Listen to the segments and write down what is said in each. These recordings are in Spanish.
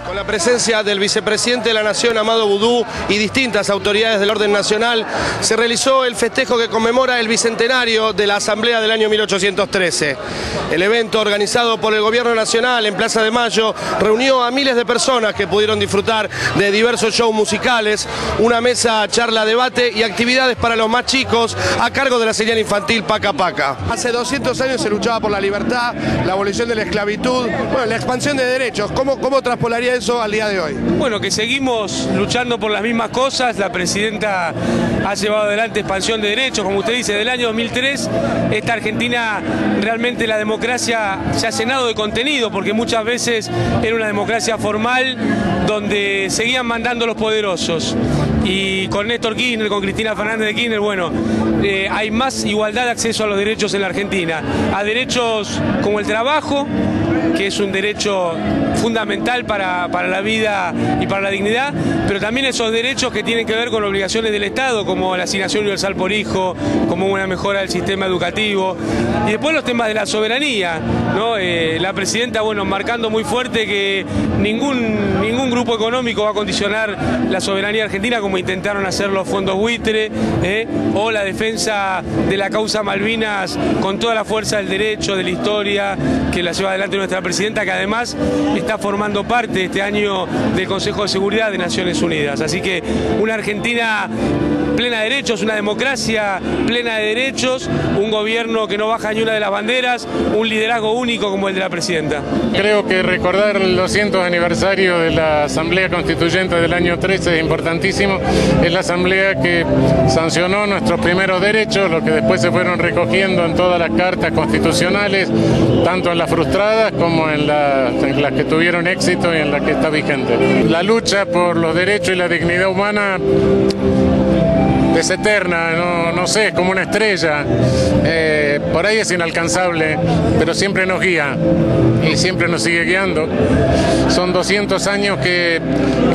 Con la presencia del vicepresidente de la Nación, Amado Boudou, y distintas autoridades del orden nacional, se realizó el festejo que conmemora el bicentenario de la Asamblea del año 1813. El evento, organizado por el Gobierno Nacional en Plaza de Mayo, reunió a miles de personas que pudieron disfrutar de diversos shows musicales, una mesa, charla, debate y actividades para los más chicos a cargo de la señal infantil Paca Paca. Hace 200 años se luchaba por la libertad, la abolición de la esclavitud, bueno, la expansión de derechos. ¿Cómo traspolaría eso al día de hoy? Bueno, que seguimos luchando por las mismas cosas. La presidenta ha llevado adelante expansión de derechos, como usted dice, del año 2003. Esta Argentina, realmente la democracia se ha llenado de contenido, porque muchas veces era una democracia formal donde seguían mandando los poderosos. Y con Néstor Kirchner, con Cristina Fernández de Kirchner, bueno, hay más igualdad de acceso a los derechos en la Argentina. A derechos como el trabajo, que es un derecho fundamental para la vida y para la dignidad, pero también esos derechos que tienen que ver con obligaciones del Estado, como la asignación universal por hijo, como una mejora del sistema educativo, y después los temas de la soberanía, ¿no? La presidenta, bueno, marcando muy fuerte que ningún grupo económico va a condicionar la soberanía argentina, como intentaron hacer los fondos buitre, o la defensa de la causa Malvinas con toda la fuerza del derecho, de la historia, que la lleva adelante nuestra presidenta, que además está formando parte este año del Consejo de Seguridad de Naciones Unidas. Así que una Argentina plena de derechos, una democracia plena de derechos, un gobierno que no baja ni una de las banderas, un liderazgo único como el de la presidenta. Creo que recordar el 200 aniversario de la Asamblea Constituyente del año 13 es importantísimo. Es la Asamblea que sancionó nuestros primeros derechos, los que después se fueron recogiendo en todas las cartas constitucionales, tanto en las frustradas como en las que tuvieron éxito y en las que está vigente. La lucha por los derechos y la dignidad humana es eterna, no sé, es como una estrella, por ahí es inalcanzable, pero siempre nos guía y siempre nos sigue guiando. Son 200 años que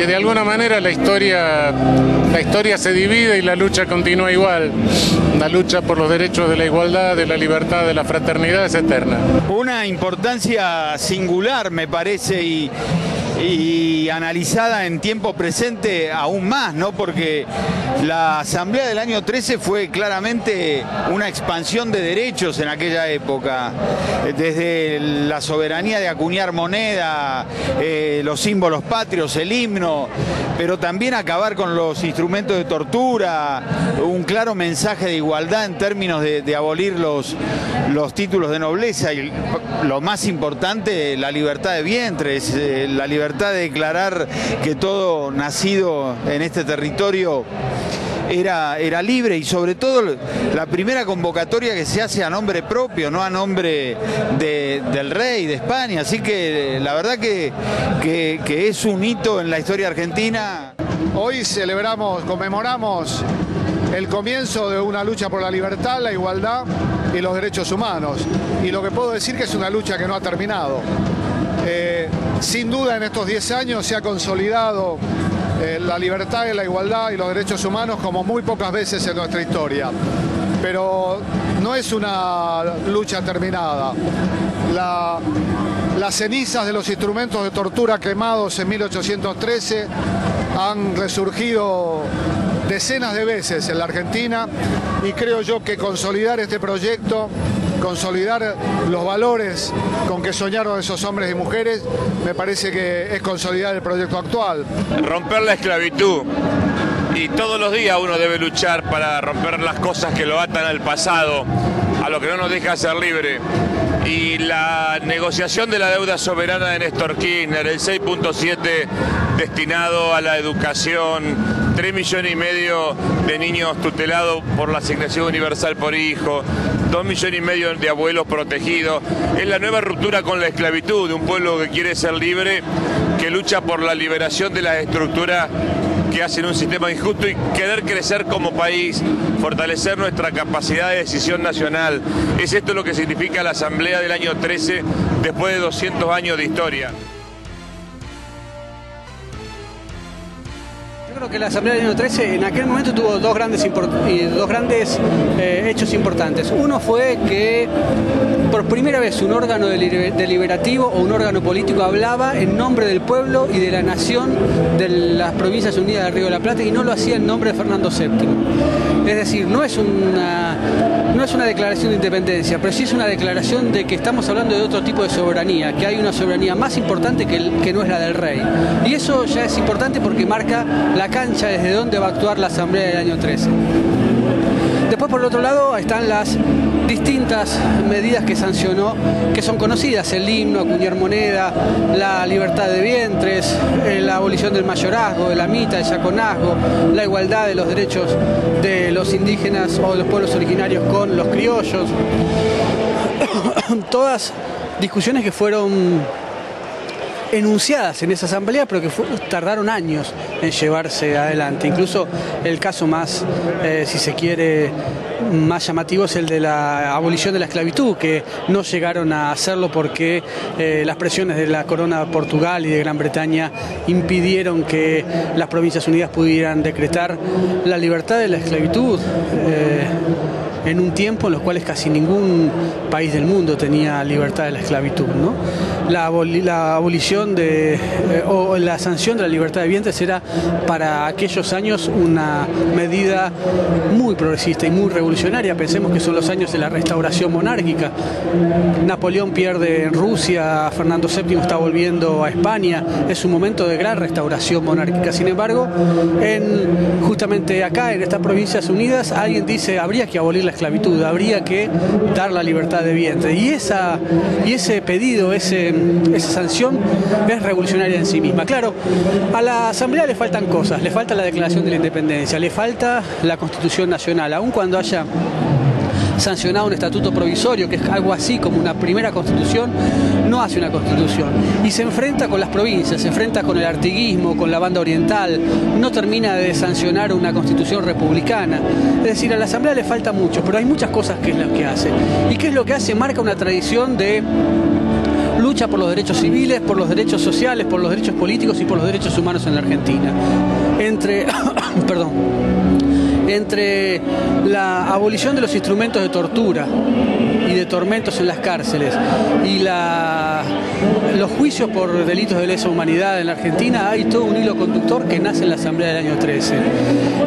de alguna manera la historia se divide y la lucha continúa igual. La lucha por los derechos de la igualdad, de la libertad, de la fraternidad es eterna. Una importancia singular, me parece, y analizada en tiempo presente aún más, ¿no? Porque la Asamblea del año 13 fue claramente una expansión de derechos en aquella época, desde la soberanía de acuñar moneda, los símbolos patrios, el himno, pero también acabar con los instrumentos de tortura, un claro mensaje de igualdad en términos de abolir los títulos de nobleza y lo más importante, la libertad de vientres, la libertad de declarar que todo nacido en este territorio era libre, y sobre todo la primera convocatoria que se hace a nombre propio, no a nombre del rey de España. Así que la verdad que es un hito en la historia argentina. Hoy conmemoramos el comienzo de una lucha por la libertad, la igualdad y los derechos humanos. Y lo que puedo decir que es una lucha que no ha terminado. Sin duda en estos 10 años se ha consolidado la libertad, la igualdad y los derechos humanos como muy pocas veces en nuestra historia. Pero no es una lucha terminada. Las cenizas de los instrumentos de tortura quemados en 1813 han resurgido decenas de veces en la Argentina, y creo yo que consolidar este proyecto, consolidar los valores con que soñaron esos hombres y mujeres, me parece que es consolidar el proyecto actual. Romper la esclavitud, y todos los días uno debe luchar para romper las cosas que lo atan al pasado, a lo que no nos deja ser libre. Y la negociación de la deuda soberana de Néstor Kirchner, el 6.7 destinado a la educación, 3,5 millones de niños tutelados por la asignación universal por hijo, 2,5 millones de abuelos protegidos. Es la nueva ruptura con la esclavitud de un pueblo que quiere ser libre, que lucha por la liberación de las estructuras que hacen un sistema injusto, y querer crecer como país, fortalecer nuestra capacidad de decisión nacional. Es esto lo que significa la Asamblea del año 13 después de 200 años de historia. creo que la Asamblea del año 13 en aquel momento tuvo dos grandes hechos importantes. Uno fue que por primera vez un órgano deliberativo o un órgano político hablaba en nombre del pueblo y de la nación de las Provincias Unidas del Río de la Plata, y no lo hacía en nombre de Fernando VII. Es decir, no es una declaración de independencia, pero sí es una declaración de que estamos hablando de otro tipo de soberanía, que hay una soberanía más importante que no es la del rey. Y eso ya es importante porque marca la cancha desde donde va a actuar la Asamblea del año 13. Después, por el otro lado, están las distintas medidas que sancionó, que son conocidas: el himno, acuñar moneda, la libertad de vientres, la abolición del mayorazgo, de la mita, el yaconazgo, la igualdad de los derechos de los indígenas o de los pueblos originarios con los criollos. Todas discusiones que fueron enunciadas en esa asamblea, pero que tardaron años en llevarse adelante. Incluso el caso más, si se quiere, más llamativo es el de la abolición de la esclavitud, que no llegaron a hacerlo porque las presiones de la corona de Portugal y de Gran Bretaña impidieron que las Provincias Unidas pudieran decretar la libertad de la esclavitud en un tiempo en los cuales casi ningún país del mundo tenía libertad de la esclavitud, ¿no? La abolición o la sanción de la libertad de vientres era para aquellos años una medida muy progresista y muy revolucionaria. Pensemos que son los años de la restauración monárquica. Napoleón pierde en Rusia, Fernando VII está volviendo a España, es un momento de gran restauración monárquica. Sin embargo, justamente acá, en estas Provincias Unidas, alguien dice: habría que abolir la esclavitud, habría que dar la libertad de vientre. Y ese pedido, esa sanción es revolucionaria en sí misma. Claro, a la Asamblea le faltan cosas, le falta la declaración de la independencia, le falta la Constitución Nacional, aun cuando haya sancionado un estatuto provisorio, que es algo así como una primera constitución, no hace una constitución. Y se enfrenta con las provincias, se enfrenta con el artiguismo, con la banda oriental, no termina de sancionar una constitución republicana. Es decir, a la Asamblea le falta mucho, pero hay muchas cosas que es lo que hace. ¿Y qué es lo que hace? Marca una tradición de lucha por los derechos civiles, por los derechos sociales, por los derechos políticos y por los derechos humanos en la Argentina. Entre la abolición de los instrumentos de tortura y de tormentos en las cárceles y los juicios por delitos de lesa humanidad en la Argentina, hay todo un hilo conductor que nace en la Asamblea del año 13.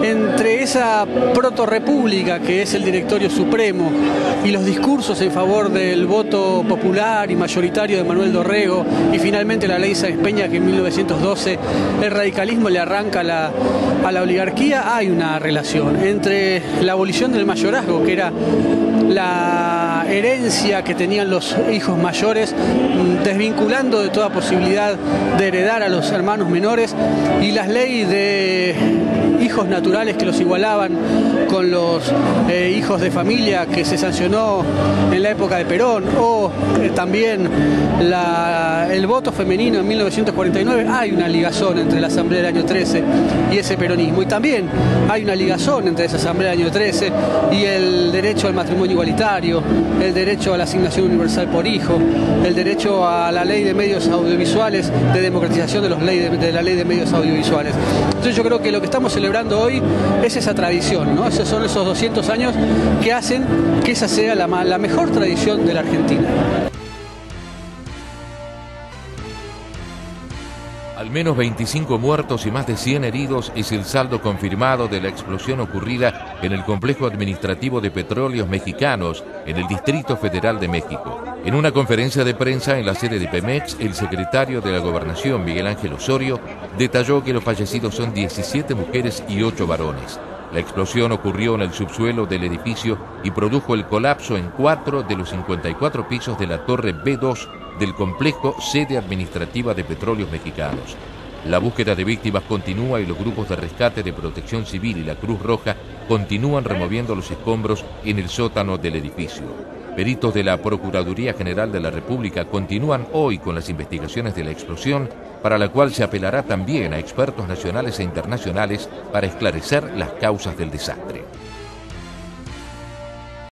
Entre esa protorrepública que es el Directorio Supremo y los discursos en favor del voto popular y mayoritario de Manuel Dorrego, y finalmente la ley Sáenz Peña, que en 1912 el radicalismo le arranca a la oligarquía, hay una relación entre la abolición del mayorazgo, que era la herencia que tenían los hijos mayores, desvinculando de toda posibilidad de heredar a los hermanos menores, y las leyes de hijos naturales que los igualaban con los hijos de familia, que se sancionó en la época de Perón, o también el voto femenino en 1949. Hay una ligazón entre la Asamblea del año 13 y ese peronismo, y también hay una ligazón entre esa Asamblea del año 13 y el derecho al matrimonio igualitario, el derecho a la asignación universal por hijo, el derecho a la ley de medios audiovisuales, de democratización de la ley de medios audiovisuales. Entonces yo creo que lo que estamos celebrando hoy es esa tradición, ¿no? Esos son esos 200 años que hacen que esa sea la mejor tradición de la Argentina. Al menos 25 muertos y más de 100 heridos es el saldo confirmado de la explosión ocurrida en el complejo administrativo de Petróleos Mexicanos en el Distrito Federal de México. En una conferencia de prensa en la sede de Pemex, el secretario de la Gobernación, Miguel Ángel Osorio, detalló que los fallecidos son 17 mujeres y 8 varones. La explosión ocurrió en el subsuelo del edificio y produjo el colapso en 4 de los 54 pisos de la torre B2 del complejo sede administrativa de Petróleos Mexicanos. La búsqueda de víctimas continúa y los grupos de rescate de Protección Civil y la Cruz Roja continúan removiendo los escombros en el sótano del edificio. Peritos de la Procuraduría General de la República continúan hoy con las investigaciones de la explosión, para la cual se apelará también a expertos nacionales e internacionales para esclarecer las causas del desastre.